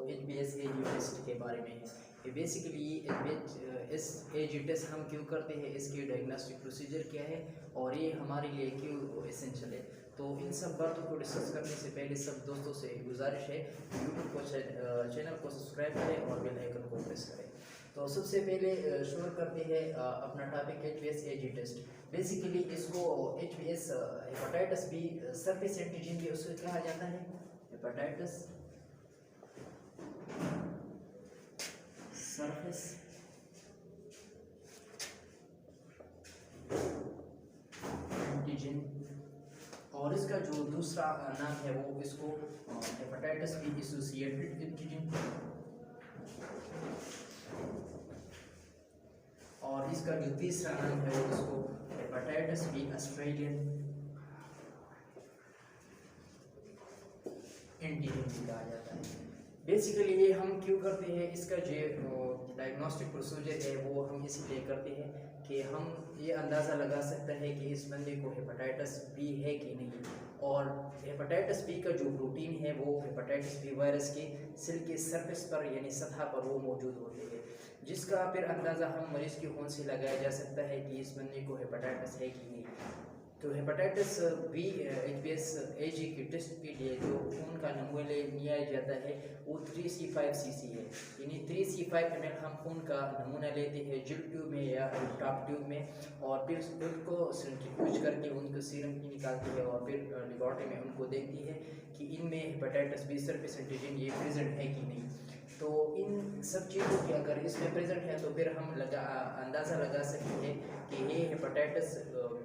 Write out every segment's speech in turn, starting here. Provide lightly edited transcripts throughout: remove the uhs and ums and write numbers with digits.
HbsAg test के बारे में है। ये बेसिकली HbsAg टेस्ट हम क्यों करते हैं, इसकी डायग्नोस्टिक प्रोसीजर क्या है और ये हमारे लिए क्यों एसेंशियल है। तो इन सब बातों को डिस्कस करने से पहले सब दोस्तों से गुजारिश है यूट्यूब को चैनल को सब्सक्राइब करें और बेल आइकन को प्रेस करें। तो सबसे पहले शुरू करते हैं अपना टॉपिक HbsAg टेस्ट। बेसिकली इसको HbS hepatitis B surface antigen भी उसको कहा जाता है। हेपेटाइटिस सरफेस एंटीजन और इसका जो दूसरा नाम है वो इसको हेपेटाइटिस बी एसोसिएटेड एंटीजन और इसका जो तीसरा नाम है वो इसको हेपेटाइटिस बी ऑस्ट्रेलियन एंटीजन भी कहा जाता है। बेसिकली ये हम क्यों करते हैं, इसका जो डायग्नोस्टिक प्रोसीजर है वो हम इसलिए करते हैं कि हम ये अंदाज़ा लगा सकते हैं कि इस बंदे को हेपेटाइटिस बी है कि नहीं। और हेपेटाइटिस बी का जो प्रोटीन है वो हेपेटाइटिस बी वायरस के सेल के सरफेस पर यानी सतह पर वो मौजूद होते हैं, जिसका फिर अंदाज़ा हम मरीज़ के खून से लगाया जा सकता है कि इस बंदे को हेपेटाइटिस है कि नहीं। तो हेपेटाइटिस बी HbsAg के टेस्ट के लिए जो खून का नमूना लिया जाता है वो 3C5cc है, यानी 3C5 ml हम खून का नमूना लेते हैं जेल ट्यूब में या टॉप ट्यूब में और फिर उसको सेंट्रीफ्यूज करके उनको सीरम की निकालती है और फिर लेबोरेटरी में उनको देखती है कि इनमें हेपेटाइटिस बी सरफेस एंटीजन ये प्रेजेंट है कि नहीं। तो इन सब चीज़ों के अगर इसमें प्रेजेंट है तो फिर हम अंदाज़ा लगा सकते हैं कि ये हेपेटाइटिस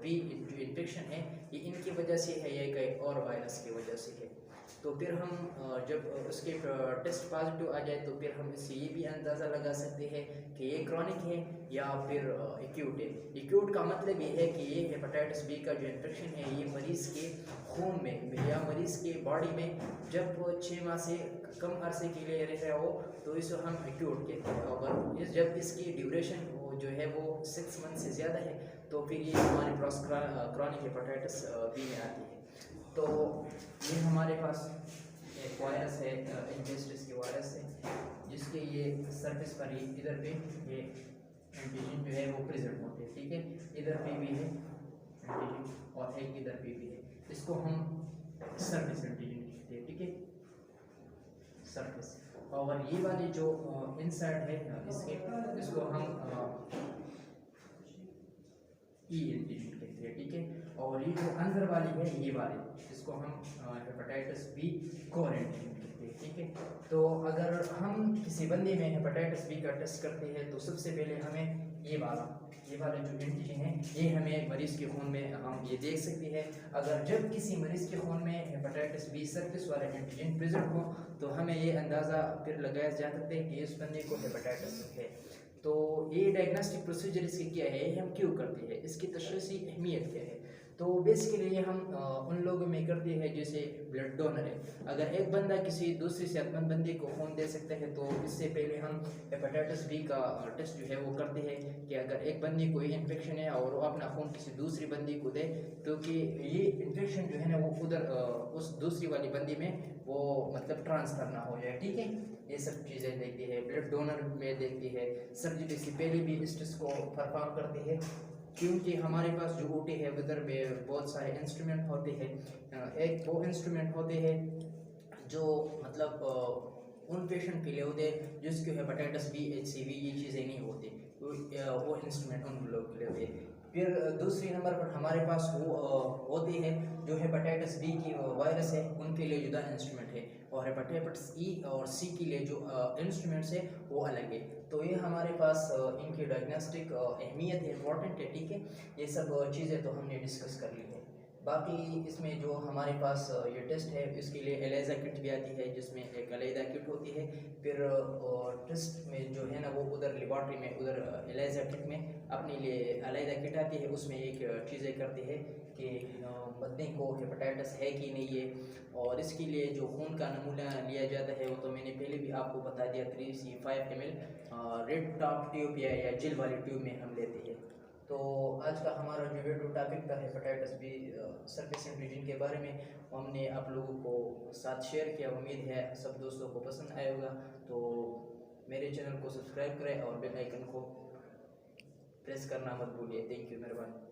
बी जो इन्फेक्शन है ये इनकी वजह से है या कई और वायरस की वजह से है। तो फिर हम जब उसके टेस्ट पॉजिटिव आ जाए तो फिर हम इससे ये भी अंदाज़ा लगा सकते हैं कि ये क्रॉनिक है या फिर एक्यूट है। एक्यूट का मतलब ये है कि ये हेपेटाइटिस बी का जो इन्फेक्शन है ये मरीज़ के खून में या मरीज़ के बॉडी में जब 6 माह से कम अरसे के लिए रह रहा हो तो इसे हम एक्यूट कहते हैं। और जब इसकी ड्यूरेशन जो है वो 6 मंथ से ज़्यादा है तो फिर ये हमारे पास क्रॉनिक हेपेटाइटिस बी में आती है। तो ये हमारे पास एक वायरस है एंजेस्टिस के वायरस है जिसके ये सरफेस पर ही इधर पे ये एंटीजन जो है वो प्रेजेंट होते हैं, ठीक है। इधर पे भी है एंटीजन और एक इधर पे भी है, इसको हम सरफेस एंटीजन कहते हैं, ठीक है, सरफेस। और ये वाली जो इनसाइड है इसके इसको हम ई एंटीजन कहते हैं, ठीक है। और ये जो अंदर वाली है ये वाली इसको हम हेपेटाइटिस बी कोर एंटीजन कहते हैं, ठीक है। तो अगर हम किसी बंदे में हेपेटाइटिस बी का टेस्ट करते हैं तो सबसे पहले हमें ये वाला जो एंटीजन है ये हमें मरीज़ के खून में हम ये देख सकते हैं। अगर जब किसी मरीज़ के खून में हेपेटाइटिस बी सरफेस वाला एंटीजन प्रेजेंट हो तो हमें ये अंदाज़ा फिर लगाया जा सकता है कि इस बंदे को हेपेटाइटिस है। तो ये डायग्नोस्टिक प्रोसीजर इसकी क्या है, हम क्यों करते हैं, इसकी तशख़ीसी अहमियत क्या है। तो बेसिकली ये हम उन लोगों में करते हैं जैसे ब्लड डोनर है। अगर एक बंदा किसी दूसरे सेहतमंद बंदे को खून दे सकता है तो इससे पहले हम हेपेटाइटिस बी का टेस्ट जो है वो करते हैं कि अगर एक बंदे को ये इन्फेक्शन है और वो अपना खून किसी दूसरी बंदी को दे तो कि ये इन्फेक्शन जो है ना वो उधर उस दूसरी वाली बंदी में वो मतलब ट्रांसफर ना हो जाए, ठीक है। ये सब चीज़ें देखती है, ब्लड डोनर में देखती है, सर्जरी से पहले भी इस टेस्ट को परफॉर्म करती है क्योंकि हमारे पास जो ओटी है उधर में बहुत सारे इंस्ट्रूमेंट होते हैं। एक वो इंस्ट्रूमेंट होते हैं जो मतलब उन पेशेंट के लिए होते हैं जिसके हेपेटाइटिस बी HCV ये चीज़ें नहीं होती, वो इंस्ट्रूमेंट उन लोगों के लिए होते हैं। फिर दूसरी नंबर पर हमारे पास वो होते हैं जो हेपेटाइटिस बी की वायरस है उनके लिए जुदा इंस्ट्रूमेंट है और हेपेटाइटिस ई और सी के लिए जो इंस्ट्रूमेंट्स है वो अलग है। तो ये हमारे पास इनकी डायग्नोस्टिक अहमियत है, इम्पॉर्टेंट है, ठीक है। ये सब चीज़ें तो हमने डिस्कस कर ली है। बाकी इसमें जो हमारे पास ये टेस्ट है इसके लिए एलेजा किट भी आती है जिसमें एक अलहदा किट होती है। फिर टेस्ट में जो है ना वो उधर लेबॉर्ट्री में उधर एलेजा किट में अपने लिए अलहदा किट आती है, उसमें एक चीज़ें करती है कि बंदे को हेपेटाइटिस है कि नहीं है। और इसके लिए जो खून का नमूना लिया जाता है वो तो मैंने पहले भी आपको बता दिया 3C5 ml red top tube या जेल वाली ट्यूब में हम लेते हैं। तो आज का हमारा जो वीडियो टॉपिक था हेपेटाइटिस बी सरफेस एंटीजन के बारे में हमने आप लोगों को साथ शेयर किया। उम्मीद है सब दोस्तों को पसंद आएगा। तो मेरे चैनल को सब्सक्राइब करें और बेल आइकन को प्रेस करना मत भूलिए। थैंक यू, मेहरबानी।